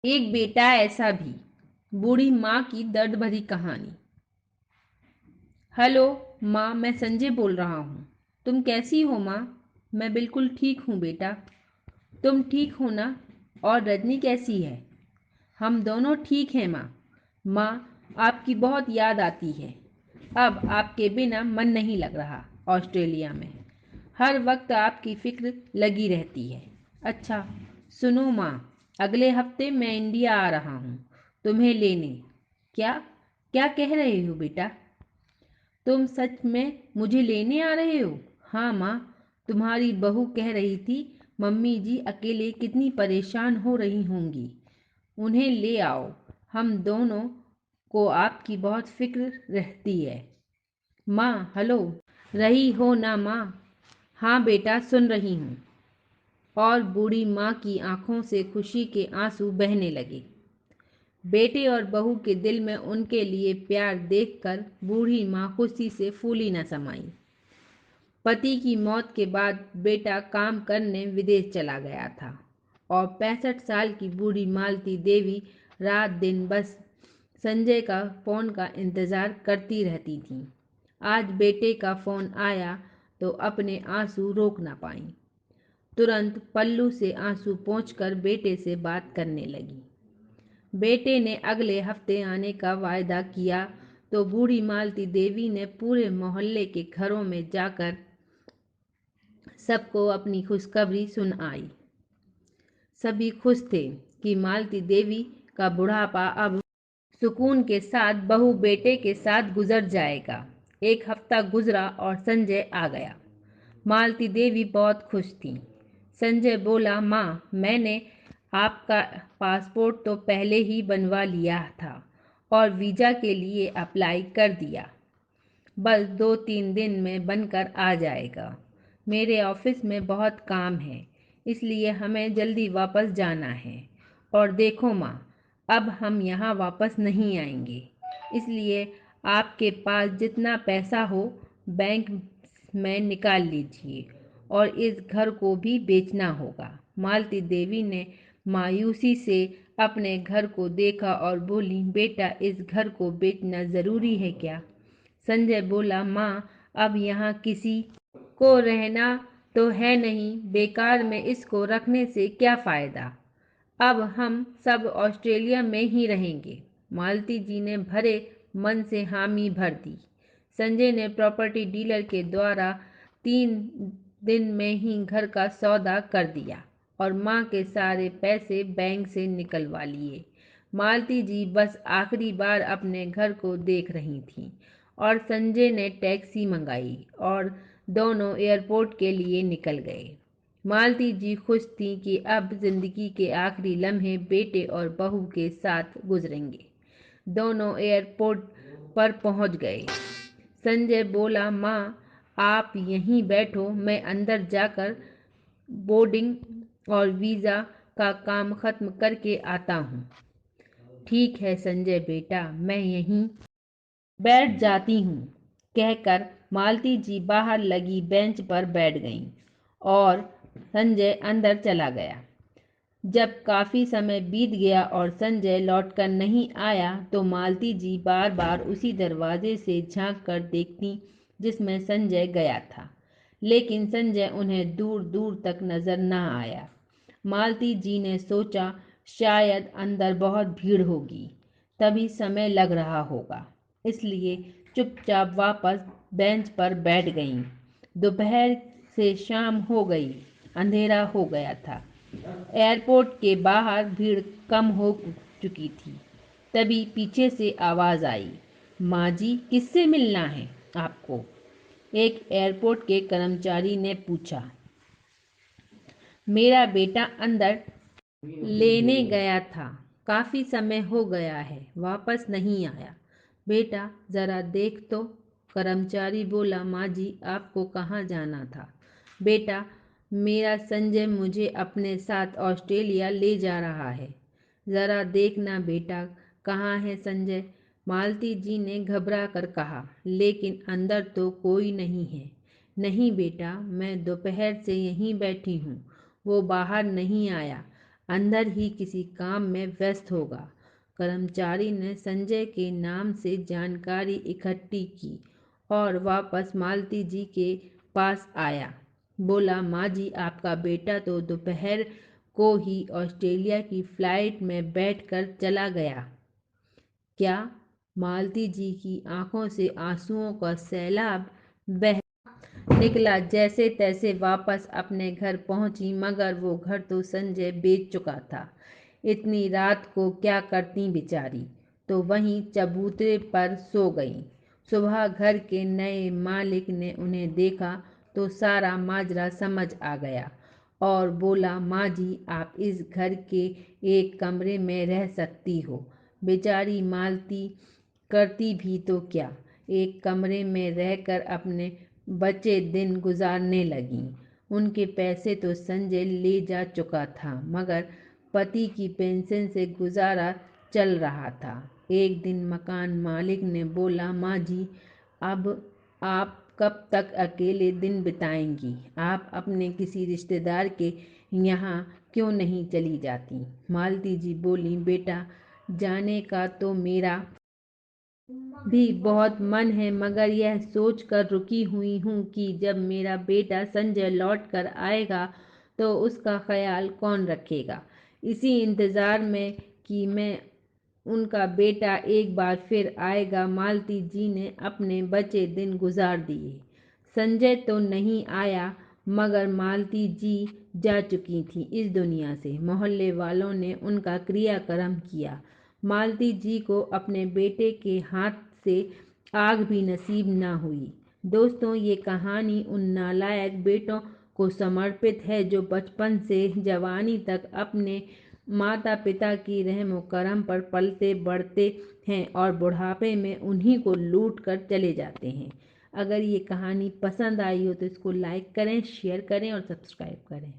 एक बेटा ऐसा भी। बूढ़ी माँ की दर्द भरी कहानी। हेलो माँ, मैं संजय बोल रहा हूँ। तुम कैसी हो माँ? मैं बिल्कुल ठीक हूँ बेटा। तुम ठीक हो ना? और रजनी कैसी है? हम दोनों ठीक हैं माँ। माँ, आपकी बहुत याद आती है। अब आपके बिना मन नहीं लग रहा ऑस्ट्रेलिया में। हर वक्त आपकी फिक्र लगी रहती है। अच्छा सुनो माँ, अगले हफ्ते मैं इंडिया आ रहा हूँ तुम्हें लेने। क्या? क्या कह रहे हो बेटा? तुम सच में मुझे लेने आ रहे हो? हाँ माँ, तुम्हारी बहू कह रही थी मम्मी जी अकेले कितनी परेशान हो रही होंगी। उन्हें ले आओ। हम दोनों को आपकी बहुत फिक्र रहती है। माँ हेलो, रही हो ना माँ? हाँ बेटा, सुन रही हूँ। और बूढ़ी माँ की आंखों से खुशी के आंसू बहने लगे। बेटे और बहू के दिल में उनके लिए प्यार देखकर बूढ़ी माँ खुशी से फूली न समाई। पति की मौत के बाद बेटा काम करने विदेश चला गया था और 65 साल की बूढ़ी मालती देवी रात दिन बस संजय का फ़ोन का इंतज़ार करती रहती थीं। आज बेटे का फ़ोन आया तो अपने आंसू रोक ना पाईं। तुरंत पल्लू से आंसू पोंछकर बेटे से बात करने लगी। बेटे ने अगले हफ्ते आने का वायदा किया तो बूढ़ी मालती देवी ने पूरे मोहल्ले के घरों में जाकर सबको अपनी खुशखबरी सुनाई। सभी खुश थे कि मालती देवी का बुढ़ापा अब सुकून के साथ बहू बेटे के साथ गुजर जाएगा। एक हफ्ता गुजरा और संजय आ गया। मालती देवी बहुत खुश थी। संजय बोला, माँ मैंने आपका पासपोर्ट तो पहले ही बनवा लिया था और वीज़ा के लिए अप्लाई कर दिया। बस 2-3 दिन में बनकर आ जाएगा। मेरे ऑफिस में बहुत काम है, इसलिए हमें जल्दी वापस जाना है। और देखो माँ, अब हम यहाँ वापस नहीं आएंगे, इसलिए आपके पास जितना पैसा हो बैंक में निकाल लीजिए और इस घर को भी बेचना होगा। मालती देवी ने मायूसी से अपने घर को देखा और बोली, बेटा इस घर को बेचना ज़रूरी है क्या? संजय बोला, माँ अब यहाँ किसी को रहना तो है नहीं, बेकार में इसको रखने से क्या फ़ायदा। अब हम सब ऑस्ट्रेलिया में ही रहेंगे। मालती जी ने भरे मन से हामी भर दी। संजय ने प्रॉपर्टी डीलर के द्वारा 3 दिन में ही घर का सौदा कर दिया और माँ के सारे पैसे बैंक से निकलवा लिए। मालती जी बस आखिरी बार अपने घर को देख रही थीं और संजय ने टैक्सी मंगाई और दोनों एयरपोर्ट के लिए निकल गए। मालती जी खुश थीं कि अब जिंदगी के आखिरी लम्हे बेटे और बहू के साथ गुजरेंगे। दोनों एयरपोर्ट पर पहुंच गए। संजय बोला, माँ आप यहीं बैठो, मैं अंदर जाकर बोर्डिंग और वीज़ा का काम खत्म करके आता हूँ। ठीक है संजय बेटा, मैं यहीं बैठ जाती हूँ, कहकर मालती जी बाहर लगी बेंच पर बैठ गईं और संजय अंदर चला गया। जब काफ़ी समय बीत गया और संजय लौटकर नहीं आया तो मालती जी बार बार उसी दरवाजे से झांक कर देखती जिसमें संजय गया था, लेकिन संजय उन्हें दूर दूर तक नजर न आया। मालती जी ने सोचा शायद अंदर बहुत भीड़ होगी, तभी समय लग रहा होगा, इसलिए चुपचाप वापस बेंच पर बैठ गईं। दोपहर से शाम हो गई, अंधेरा हो गया था। एयरपोर्ट के बाहर भीड़ कम हो चुकी थी। तभी पीछे से आवाज़ आई, माँ जी किससे मिलना है आपको? एक एयरपोर्ट के कर्मचारी ने पूछा। मेरा बेटा अंदर लेने गया था, काफ़ी समय हो गया है, वापस नहीं आया। बेटा ज़रा देख तो। कर्मचारी बोला, माँ जी आपको कहाँ जाना था? बेटा मेरा संजय मुझे अपने साथ ऑस्ट्रेलिया ले जा रहा है, ज़रा देखना बेटा कहाँ है संजय? मालती जी ने घबरा कर कहा, लेकिन अंदर तो कोई नहीं है। नहीं बेटा, मैं दोपहर से यहीं बैठी हूँ, वो बाहर नहीं आया। अंदर ही किसी काम में व्यस्त होगा। कर्मचारी ने संजय के नाम से जानकारी इकट्ठी की और वापस मालती जी के पास आया। बोला, माँ जी, आपका बेटा तो दोपहर को ही ऑस्ट्रेलिया की फ्लाइट में बैठकर चला गया। क्या? मालती जी की आंखों से आंसुओं का सैलाब बह निकला। जैसे तैसे वापस अपने घर पहुंची, मगर वो घर तो संजय बेच चुका था। इतनी रात को क्या करती बेचारी, तो वहीं चबूतरे पर सो गई। सुबह घर के नए मालिक ने उन्हें देखा तो सारा माजरा समझ आ गया और बोला, माँ जी, आप इस घर के एक कमरे में रह सकती हो। बेचारी मालती करती भी तो क्या, एक कमरे में रहकर अपने बचे दिन गुजारने लगीं। उनके पैसे तो संजय ले जा चुका था, मगर पति की पेंशन से गुजारा चल रहा था। एक दिन मकान मालिक ने बोला, माँ जी, अब आप कब तक अकेले दिन बिताएंगी? आप अपने किसी रिश्तेदार के यहाँ क्यों नहीं चली जाती? मालती जी बोली, बेटा, जाने का तो मेरा भी बहुत मन है, मगर यह सोच कर रुकी हुई हूँ कि जब मेरा बेटा संजय लौट कर आएगा तो उसका ख्याल कौन रखेगा। इसी इंतज़ार में कि मैं उनका बेटा एक बार फिर आएगा, मालती जी ने अपने बचे दिन गुजार दिए। संजय तो नहीं आया, मगर मालती जी जा चुकी थी इस दुनिया से। मोहल्ले वालों ने उनका क्रियाक्रम किया। मालती जी को अपने बेटे के हाथ से आग भी नसीब न हुई। दोस्तों, ये कहानी उन नालायक बेटों को समर्पित है जो बचपन से जवानी तक अपने माता पिता की रहम करम पर पलते बढ़ते हैं और बुढ़ापे में उन्हीं को लूट कर चले जाते हैं। अगर ये कहानी पसंद आई हो तो इसको लाइक करें, शेयर करें और सब्सक्राइब करें।